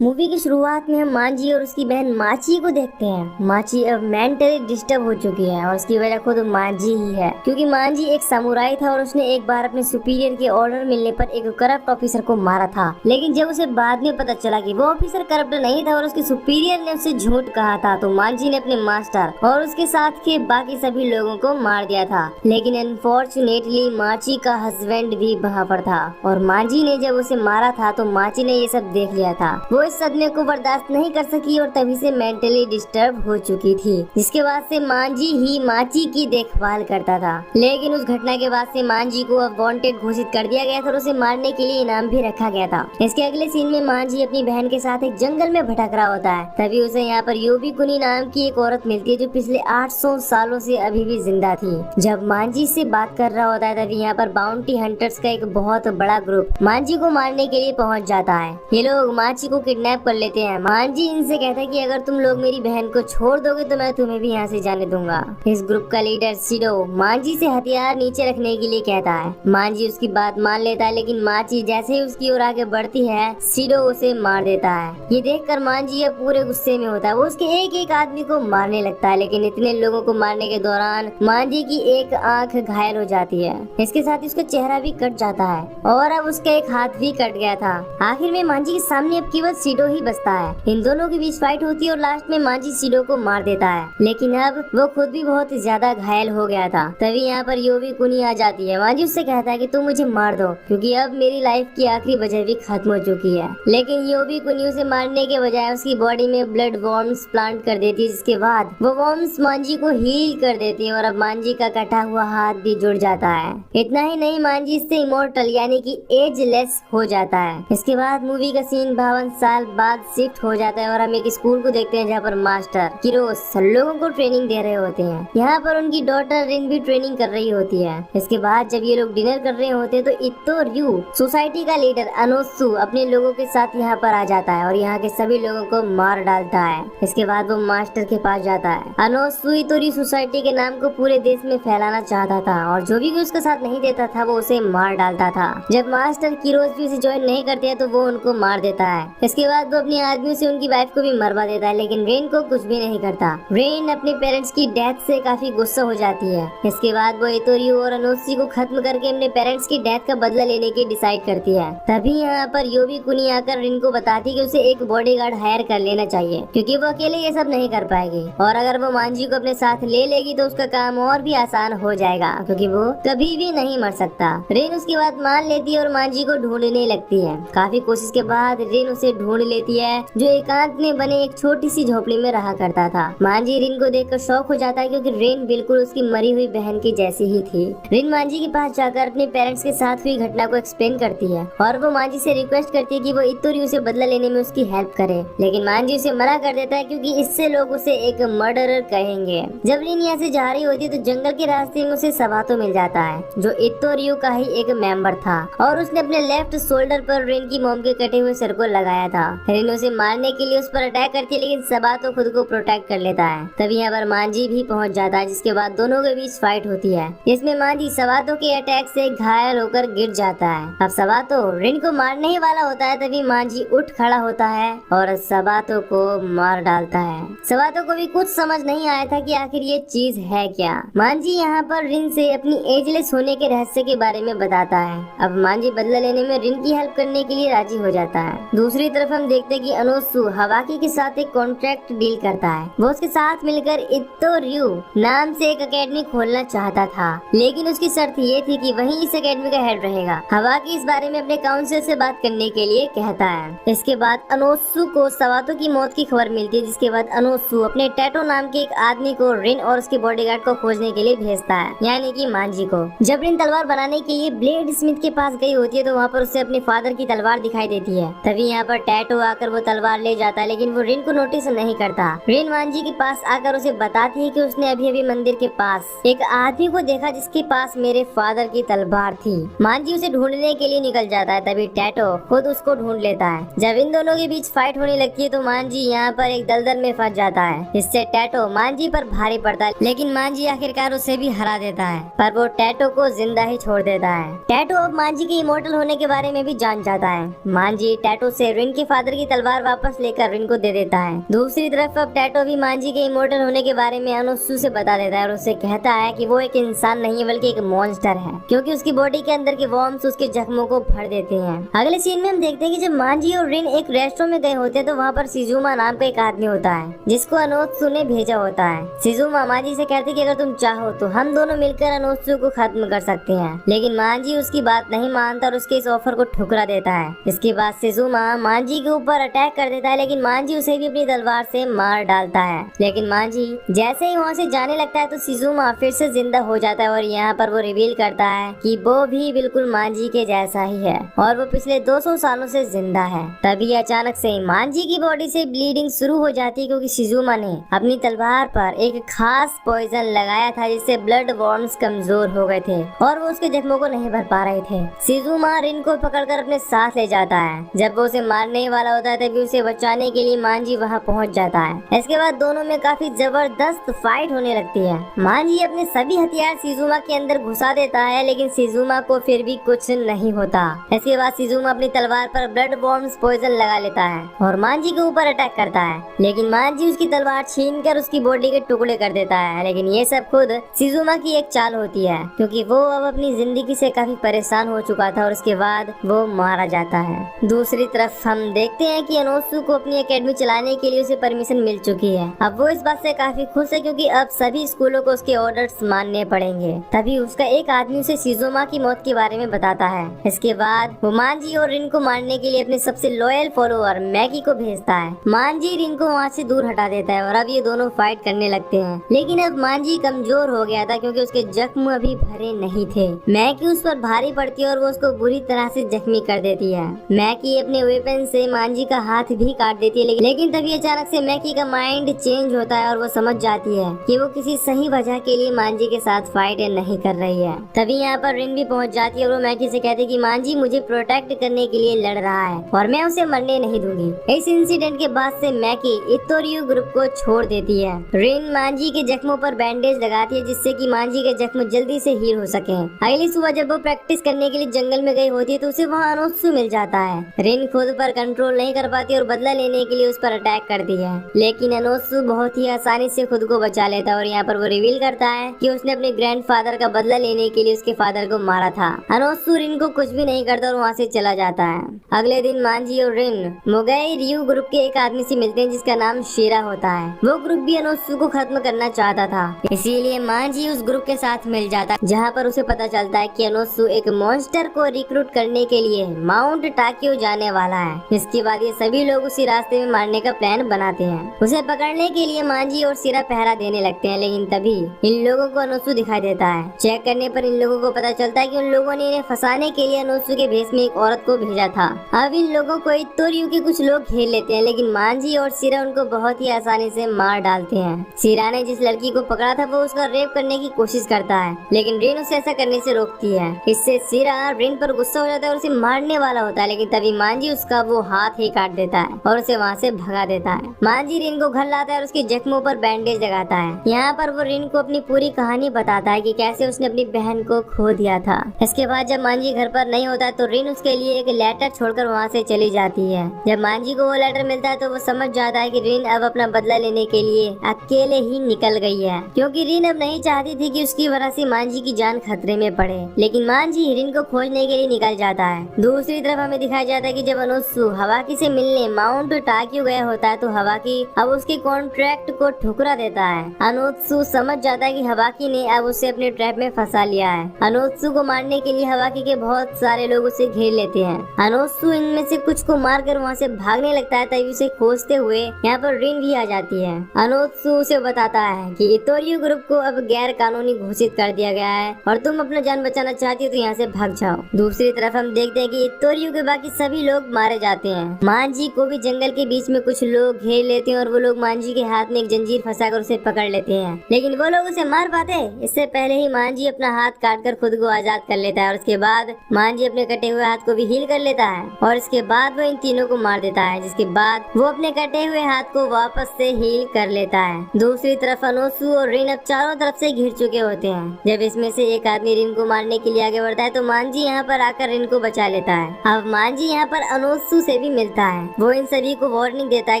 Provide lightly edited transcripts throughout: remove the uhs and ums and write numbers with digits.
Movie की शुरुआत में हम मांझी और उसकी बहन माची को देखते हैं। माची अब मेंटली डिस्टर्ब हो चुकी है और उसकी वजह खुद मांझी ही है, क्योंकि मांझी एक सामुराई था और उसने एक बार अपने सुपीरियर के ऑर्डर मिलने पर एक करप्ट ऑफिसर को मारा था। लेकिन जब उसे बाद में पता चला कि वो ऑफिसर करप्ट नहीं था और उसके सुपीरियर ने उसे झूठ कहा था, तो मांझी ने अपने मास्टर और उसके साथ के बाकी सभी लोगों को मार दिया था। लेकिन अनफॉर्चुनेटली माची का हस्बैंड भी वहाँ पर था और मांझी ने जब उसे मारा था तो माची ने ये सब देख लिया था। वो इस सदमे को बर्दाश्त नहीं कर सकी और तभी से मेंटली डिस्टर्ब हो चुकी थी, जिसके बाद से मांझी ही माची की देखभाल करता था। लेकिन उस घटना के बाद से मांझी को अब वांटेड घोषित कर दिया गया था और उसे मारने के लिए इनाम भी रखा गया था। इसके अगले सीन में मांझी अपनी बहन के साथ एक जंगल में भटक रहा होता है। तभी उसे यहाँ पर योबी कुनी नाम की एक औरत मिलती है जो पिछले 800 सालों से अभी भी जिंदा थी। जब मांझी से बात कर रहा होता है तभी यहाँ पर बाउंटी हंटर्स का एक बहुत बड़ा ग्रुप मांझी को मारने के लिए पहुँच जाता है। ये लोग मांझी को किडनैप कर लेते हैं। मांझी इनसे कहता है कि अगर तुम लोग मेरी बहन को छोड़ दोगे तो मैं तुम्हें भी यहाँ से जाने दूंगा। इस ग्रुप का लीडर सिडो मांझी से हथियार नीचे रखने के लिए कहता है। मांझी उसकी बात मान लेता है, लेकिन मांझी जैसे ही उसकी ओर आगे बढ़ती है सिडो उसे मार देता है। ये देखकर मांझी अब पूरे गुस्से में होता है। वो उसके एक एक आदमी को मारने लगता है, लेकिन इतने लोगों को मारने के दौरान मांझी की एक आंख घायल हो जाती है। इसके साथ ही उसका चेहरा भी कट जाता है और अब उसका एक हाथ भी कट गया था। आखिर में मांझी के सामने अब केवल सिडो ही बचता है। इन दोनों के बीच फाइट होती है और लास्ट में मांझी सिडो को मार देता है, लेकिन अब वो खुद भी बहुत ज्यादा घायल हो गया था। तभी यहाँ पर योबी कुनी आ जाती है। मांझी उससे कहता है कि तुम मुझे मार दो, क्योंकि अब मेरी लाइफ की आखिरी वजह भी खत्म हो चुकी है। लेकिन योबी कुनी उसे मारने के बजाय उसकी बॉडी में ब्लड वॉर्म्स प्लांट कर देती है, जिसके बाद वो वॉर्म्स मांझी को हील कर देती है और अब मांझी का कटा हुआ हाथ भी जुड़ जाता है। इतना ही नहीं, मांझी इससे इमोर्टल यानी कि एजलेस हो जाता है। इसके बाद मूवी का सीन 52 साल बाद शिफ्ट हो जाता है और हम एक स्कूल को देखते हैं जहाँ पर मास्टर किरोस लोगों को ट्रेनिंग दे रहे होते हैं। यहाँ पर उनकी डॉटर रिन भी ट्रेनिंग कर रही होती है। इसके बाद जब ये लोग डिनर कर रहे होते हैं तो इत्तो-रयू सोसाइटी का लीडर अनोत्सु अपने लोगों के साथ यहाँ पर आ जाता है और यहाँ के सभी लोगों को मार डालता है। इसके बाद वो मास्टर के पास जाता है। अनोत्सु इत्तो-रयू सोसाइटी के नाम को पूरे देश में फैलाना चाहता था और जो भी उसका साथ नहीं देता था वो उसे मार डालता था। जब मास्टर किरोस भी उसे ज्वाइन नहीं करते हैं तो वो उनको मार देता है। इसके बाद वो अपने आदमियों से उनकी वाइफ को भी मरवा देता है, लेकिन रेन को कुछ भी नहीं करता। रेन अपने पेरेंट्स की डेथ से काफी गुस्सा हो जाती है। इसके बाद वो इत्तो-रयू और अनोत्सु को खत्म करके अपने पेरेंट्स की डेथ का बदला लेने की डिसाइड करती है। तभी यहाँ पर योबी कुनी आकर रिन को बताती है कि उसे एक बॉडीगार्ड हायर कर लेना चाहिए, क्योंकि वो अकेले ये सब नहीं कर पाएगी और अगर वो मांझी को अपने साथ ले लेगी तो उसका काम और भी आसान हो जाएगा, क्योंकि वो कभी भी नहीं मर सकता। रिन उसकी बात मान लेती है और मांझी को ढूंढने लगती है। काफी कोशिश के बाद रिन उसे ढूंढ लेती है, जो एकांत में बने एक छोटी सी झोपड़ी में रहा करता था। मांझी रिन को देखकर शॉक हो जाता है, क्योंकि रिन बिल्कुल उसकी मरी हुई बहन की जैसी ही थी। रिन मांझी के पास जाकर अपने पेरेंट्स के साथ हुई घटना को एक्सप्लेन करती है और वो मांझी से रिक्वेस्ट करती है कि वो इत्तो-रयू से बदला लेने में उसकी हेल्प करे, लेकिन मांझी उसे मना कर देता है, क्योंकि इससे लोग उसे एक मर्डरर कहेंगे। जब रिन यहाँ से जा रही होती है तो जंगल के रास्ते में उसे सबातो मिल जाता है, जो इत्तो-रयू का ही एक मेंबर था और उसने अपने लेफ्ट शोल्डर पर रिन की मॉम के कटे हुए सर को लगाया था। रिन उसे मारने के लिए उस पर अटैक करती है, लेकिन सबातो खुद को प्रोटेक्ट कर लेता है। तभी यहाँ पर मांझी भी पहुँच जाता है, जिसके बाद दोनों के बीच फाइट होती है। इसमें मांझी सबातो के अटैक से घायल होकर गिर जाता है। अब सबातो रिन को मारने ही वाला होता है, तभी मांझी उठ खड़ा होता है और सबातो को मार डालता है। सबातो को भी कुछ समझ नहीं आया था कि आखिर ये चीज है क्या। मांझी यहाँ पर रिन से अपनी एजलेस होने के रहस्य के बारे में बताता है। अब मांझी बदला लेने में रिन की हेल्प करने के लिए राजी हो जाता है। दूसरी तरफ हम देखते हैं कि अनोत्सु हवाकी के साथ एक कॉन्ट्रैक्ट डील करता है। वो उसके साथ मिलकर इत्तो-रयू नाम से एक एकेडमी खोलना चाहता था, लेकिन उसकी शर्त ये थी कि वही इस एकेडमी का हेड रहेगा। हवाकी इस बारे में अपने काउंसिल से बात करने के लिए कहता है। इसके बाद अनोत्सु को सबातो की मौत की खबर मिलती है, जिसके बाद अनोत्सु अपने टैटो नाम के एक आदमी को रिन और उसके बॉडीगार्ड को खोजने के लिए भेजता है, यानी कि मांझी को। जब रिन तलवार बनाने के लिए ब्लेड स्मिथ के पास गई होती है तो वहाँ पर उसे अपने फादर की तलवार दिखाई देती है। तभी यहाँ पर टैटो आकर वो तलवार ले जाता है, लेकिन वो रिन को नोटिस नहीं करता। रिन मांझी के पास आकर उसे बताती है कि उसने अभी अभी मंदिर के पास एक आदमी को देखा जिसके पास मेरे फादर की तलवार थी। मांझी उसे ढूंढने के लिए निकल जाता है, तभी टैटो खुद उसको ढूंढ लेता है। जब इन दोनों के बीच फाइट होने लगती है तो मांझी यहाँ पर एक दलदल में फंस जाता है, इससे टैटो मांझी पर भारी पड़ता है, लेकिन मांझी आखिरकार उसे भी हरा देता है, पर वो टैटो को जिंदा ही छोड़ देता है। टैटो अब मांझी के इमोर्टल होने के बारे में भी जान जाता है। मांझी टैटो से रिन के फादर की तलवार वापस लेकर रिन को दे देता है। दूसरी तरफ अब टैटो भी मांजी के इमोर्टल होने के बारे में अनोत्सु से बता देता है और उससे कहता है कि वो एक इंसान नहीं है बल्कि एक मॉन्स्टर है, क्योंकि उसकी बॉडी के अंदर के वॉर्म्स उसके जख्मों को भर देते हैं। अगले सीन में हम देखते हैं कि जब मांजी और रिन एक रेस्टोरेंट में गए होते हैं तो वहाँ पर शिजुमा नाम का एक आदमी होता है जिसको अनोत्सु ने भेजा होता है। शिजुमा मांजी से कहती है कि अगर तुम चाहो तो हम दोनों मिलकर अनोत्सु को खत्म कर सकते हैं, लेकिन मांजी उसकी बात नहीं मानता और उसके इस ऑफर को ठुकरा देता है। इसके बाद शिजुमा मांजी के ऊपर अटैक कर देता है, लेकिन मांजी उसे भी अपनी तलवार से मार डालता है। लेकिन मांजी जैसे ही वहाँ से जाने लगता है तो शिजुमा फिर से जिंदा हो जाता है और यहाँ पर वो रिवील करता है कि वो भी बिल्कुल मांजी के जैसा ही है और वो पिछले 200 सालों से जिंदा है। तभी अचानक से मांजी की बॉडी से ब्लीडिंग शुरू हो जाती है, क्योंकि शिजुमा ने अपनी तलवार पर एक खास पॉइजन लगाया था जिससे ब्लड वॉर्म्स कमजोर हो गए थे और वो उसके जख्मों को नहीं भर पा रहे थे। शिजुमा रिन को पकड़कर अपने साथ ले जाता है। जब वो उसे मारने वाला होता है तभी उसे बचाने के लिए मांजी वहाँ पहुँच जाता है। इसके बाद दोनों में काफी जबरदस्त फाइट होने लगती है। मांजी अपने सभी हथियार शिजुमा के अंदर घुसा देता है, लेकिन शिजुमा को फिर भी कुछ नहीं होता। इसके बाद शिजुमा अपनी तलवार पर ब्लड वॉर्म्स पॉइजन लगा लेता है और मांजी के ऊपर अटैक करता है, लेकिन मांजी उसकी तलवार छीनकर उसकी बॉडी के टुकड़े कर देता है। लेकिन ये सब खुद शिजुमा की एक चाल होती है, क्योंकि वो अब अपनी जिंदगी से काफी परेशान हो चुका था और उसके बाद वो मारा जाता है। दूसरी तरफ हम देखते हैं कि अनोत्सु को अपनी एकेडमी चलाने के लिए उसे परमिशन मिल चुकी है। अब वो इस बात से काफी खुश है, क्योंकि अब सभी स्कूलों को उसके ऑर्डर्स मानने पड़ेंगे। तभी उसका एक आदमी उसे शिजुमा की मौत के बारे में बताता है। इसके बाद वो मांजी और रिन को मारने के लिए अपने सबसे लॉयल फॉलोअर मैगी को भेजता है। मांजी रिन को वहाँ से दूर हटा देता है और अब ये दोनों फाइट करने लगते हैं, लेकिन अब मांजी कमजोर हो गया था क्योंकि उसके जख्म अभी भरे नहीं थे। मैगी उस पर भारी पड़ती है और वो उसको बुरी तरह से जख्मी कर देती है। मैगी अपने वेपन से मांजी का हाथ भी काट देती है, लेकिन तभी अचानक से मैगी का माइंड चेंज होता है और वो समझ जाती है कि वो किसी सही वजह के लिए मांजी के साथ फाइट नहीं कर रही है। तभी यहाँ पर रिन भी पहुँच जाती है और वो मैगी से कहती है कि मांजी मुझे प्रोटेक्ट करने के लिए लड़ रहा है और मैं उसे मरने नहीं दूंगी। इस इंसिडेंट के बाद से मैगी इतोरियो ग्रुप को छोड़ देती है। रिन मांजी के जख्मों पर बैंडेज लगाती है जिससे कि मांजी के जख्म जल्दी से हील हो सके। अगली सुबह जब वो प्रैक्टिस करने के लिए जंगल में गई होती है तो उसे वहाँ अनोत्सु मिल जाता है। रिन खुद पर कंट्रोल नहीं कर पाती और बदला लेने के लिए उस पर अटैक करती है, लेकिन अनोत्सु बहुत ही आसानी से खुद को बचा लेता है और यहाँ पर वो रिवील करता है कि उसने अपने ग्रैंडफादर का बदला लेने के लिए उसके फादर को मारा था। अनोत्सु रिन को कुछ भी नहीं करता और वहाँ से चला जाता है। अगले दिन मांजी और रिन मोगाई रियू ग्रुप के एक आदमी से मिलते हैं जिसका नाम शीरा होता है। वो ग्रुप भी अनोत्सु को खत्म करना चाहता था, इसीलिए मांजी उस ग्रुप के साथ मिल जाता है, जहाँ पर उसे पता चलता है कि अनोत्सु एक मॉन्स्टर को रिक्रूट करने के लिए माउंट टाकियो जाने वाला है। इसके बाद ये सभी लोग उसी रास्ते में मारने का प्लान बनाते हैं। उसे पकड़ने के लिए मांजी और शीरा पहरा देने लगते हैं, लेकिन तभी इन लोगों को अनोत्सु दिखाई देता है। चेक करने पर इन लोगों को पता चलता है कि उन लोगों ने इन्हें फंसाने के लिए अनोत्सु के भेष में एक औरत को भेजा था। अब इन लोगों को इतोरियो के कुछ लोग घेर लेते हैं, लेकिन मांजी और शीरा उनको बहुत ही आसानी से मार डालते हैं। शीरा ने जिस लड़की को पकड़ा था वो उसका रेप करने की कोशिश करता है, लेकिन रिन उसे ऐसा करने से रोकती है। इससे शीरा रिन पर गुस्सा हो जाता है और उसे मारने वाला होता है, लेकिन तभी मांजी उसका वो हाथ ही काट देता है और उसे वहाँ से भगा देता है। मांजी रिन को घर लाता है और उसके जख्मों पर बैंडेज लगाता है। यहाँ पर वो रिन को अपनी पूरी कहानी बताता है कि कैसे उसने अपनी बहन को खो दिया था। इसके बाद जब मांजी घर पर नहीं होता तो रिन उसके लिए एक लेटर छोड़कर वहाँ से चली जाती है। जब मांजी को वो लेटर मिलता है तो वो समझ जाता है कि रिन अब अपना बदला लेने के लिए अकेले ही निकल गई है, क्योंकि रिन अब नहीं चाहती थी कि उसकी वजह से मांजी की जान खतरे में पड़े। लेकिन मांजी रिन को खोजने के लिए निकल जाता है। दूसरी तरफ हमें दिखाया जाता है कि जब अनोत्सु हवाकी से मिलने माउंट टाकियो गया होता है तो हवाकी अब उसके कॉन्ट्रैक्ट को ठुकरा देता है। अनोत्सु समझ जाता है कि हवाकी ने अब उसे अपने ट्रैप में फंसा लिया है। अनोत्सु को मारने के लिए हवाकी के बहुत सारे लोग उसे घेर लेते हैं। अनोत्सु इनमें से कुछ को मारकर वहाँ से भागने लगता है, तभी उसे खोजते हुए यहाँ पर रिन भी आ जाती है। अनोत्सु उसे बताता है कि इतोरियो ग्रुप को अब गैर कानूनी घोषित कर दिया गया है और तुम अपना जान बचाना चाहती हो तो यहाँ से भाग जाओ। दूसरी तरफ हम देखते हैं कि इतोरियो के बाकी सभी लोग मारे जाते हैं। मांजी को भी जंगल के बीच में कुछ लोग घेर लेते हैं और वो लोग मांजी के हाथ में एक जंजीर फंसाकर उसे पकड़ लेते हैं, लेकिन वो लोग उसे मार पाते इससे पहले ही मांजी अपना हाथ काटकर खुद को आजाद कर लेता है और उसके बाद मांजी अपने कटे हुए हाथ को भी हील कर लेता है और इसके बाद वो इन तीनों को मार देता है, जिसके बाद वो अपने कटे हुए हाथ को वापस से हील कर लेता है। दूसरी तरफ अनोत्सु और रिन अब चारों तरफ से घिर चुके होते हैं। जब इसमें से एक आदमी रिन को मारने के लिए आगे बढ़ता है तो मांजी यहाँ पर आकर रिन को बचा लेता है। अब मांजी यहाँ पर अनोत्सु से भी मिलता है। वो इन सभी को वार्निंग देता है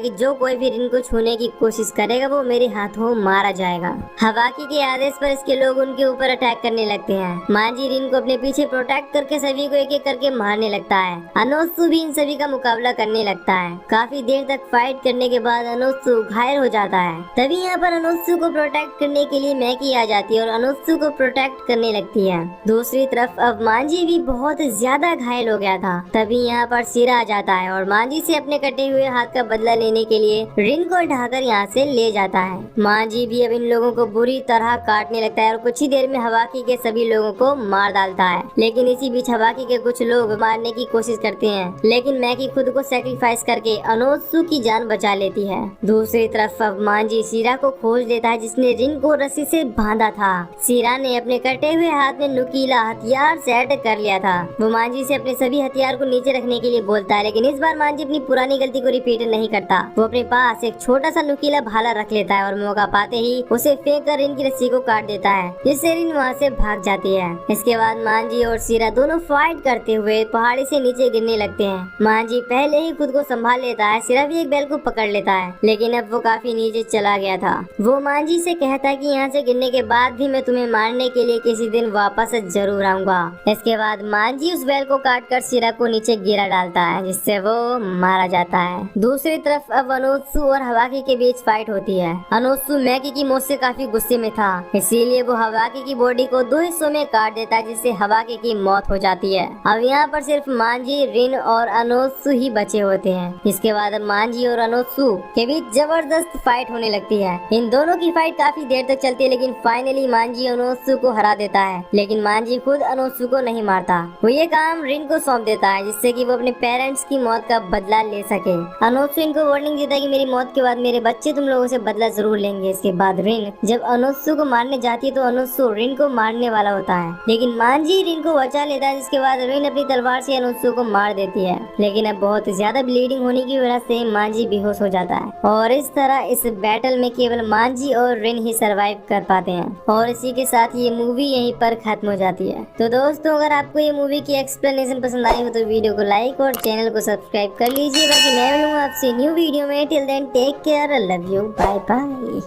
कि जो कोई भी रिन को छूने की कोशिश करेगा वो मेरे हाथों मारा जाएगा। हवाकी के आदेश पर इसके लोग उनके ऊपर अटैक करने लगते हैं। मांजी रिन को अपने पीछे प्रोटेक्ट करके सभी को एक एक करके मारने लगता है। अनोत्सु भी इन सभी का मुकाबला करने लगता है। काफी देर तक फाइट करने के बाद अनोत्सु घायल हो जाता है। तभी यहाँ पर अनोत्सु को प्रोटेक्ट करने के लिए मैकी आ जाती है और अनोत्सु को प्रोटेक्ट करने लगती है। दूसरी तरफ अब मांजी भी बहुत ज्यादा घायल हो गया था। तभी यहाँ पर सीरा आ जाता है और मांजी से अपने कटे हुए हाथ का बदला लेने के लिए रिन को ढाकर यहाँ से ले जाता है। मांजी भी अब इन लोगों को बुरी तरह काटने लगता है और कुछ ही देर में हवाकी के सभी लोगों को मार डालता है। लेकिन इसी बीच हवाकी के कुछ लोग मारने की कोशिश करते हैं, लेकिन मैकी खुद को सैक्रिफाइस करके अनोत्सु की जान बचा लेती है। दूसरी तरफ अब मांजी सीरा को खोज लेता है जिसने रिन को रस्सी से बांधा था। सीरा ने अपने कटे हुए हाथ में नुकीला हथियार सेट कर लिया था। वो मांजी से अपने सभी हथियार को नीचे रखने के लिए बोलता है, लेकिन इस बार मांजी अपनी पुरानी गलती को रिपीट नहीं करता। वो अपने पास एक छोटा सा नुकीला भाला रख लेता है और मौका पाते ही उसे फेंक कर रिन की रस्सी को काट देता है, जिससे रिन वहाँ से भाग जाती है। इसके बाद मांजी और सीरा दोनों फाइट करते हुए पहाड़ी से नीचे गिरने लगते हैं। मांजी पहले ही खुद को संभाल लेता है, सीरा भी एक बैल को पकड़ लेता है, लेकिन अब वो काफी नीचे चला गया था। वो मांजी से कहता है कि यहाँ से गिरने के बाद भी मैं तुम्हें मारने के लिए किसी दिन वापस जरूर आऊंगा। इसके बाद मांजी उस बैल को काटकर सीरा को नीचे गिरा डालता है, जिससे वो मारा जाता है। दूसरी तरफ अब अनोत्सु और हवाकी के बीच फाइट होती है। अनोत्सु मैकी की मौत से काफी गुस्से में था, इसीलिए वो हवाकी की बॉडी को 2 हिस्सों में काट देता है, जिससे हवाकी की मौत हो जाती है। अब यहाँ पर सिर्फ मांजी, रिन और अनोत्सु ही बचे होते हैं। इसके बाद मांजी और अनोत्सु के बीच जबरदस्त फाइट होने लगती है। इन दोनों की फाइट काफी देर तक चलती है, लेकिन फाइनली मांजी अनोत्सु को हरा देता है। लेकिन मांजी खुद अनोत्सु को नहीं मारता, वो ये काम रिन को सौंप देता है, जिससे कि वो अपने पेरेंट्स की मौत का बदला ले सके। अनोत्सु इनको वार्निंग देता है कि मेरी मौत के बाद मेरे बच्चे तुम लोगों से बदला जरूर लेंगे। इसके बाद रिन जब अनोत्सु को मारने जाती है तो अनोत्सु रिन को मारने वाला होता है, लेकिन मांजी रिन को बचा लेता है, जिसके बाद रिन अपनी तलवार से अनोत्सु को मार देती है। लेकिन अब बहुत ज्यादा ब्लीडिंग होने की वजह से मांजी बेहोश हो जाता है और इस तरह इस बैटल में केवल मांजी और रिन ही सरवाइव कर पाते हैं। और इसी के साथ ये मूवी यहीं पर खत्म हो जाती है। तो दोस्तों, अगर आपको ये मूवी की एक्सप्लेनेशन पसंद आई हो तो वीडियो को लाइक और चैनल को सब्सक्राइब कर लीजिए। बाकी मैं मिलूंगा आपसे न्यू वीडियो में। Till then take care, love you, bye bye.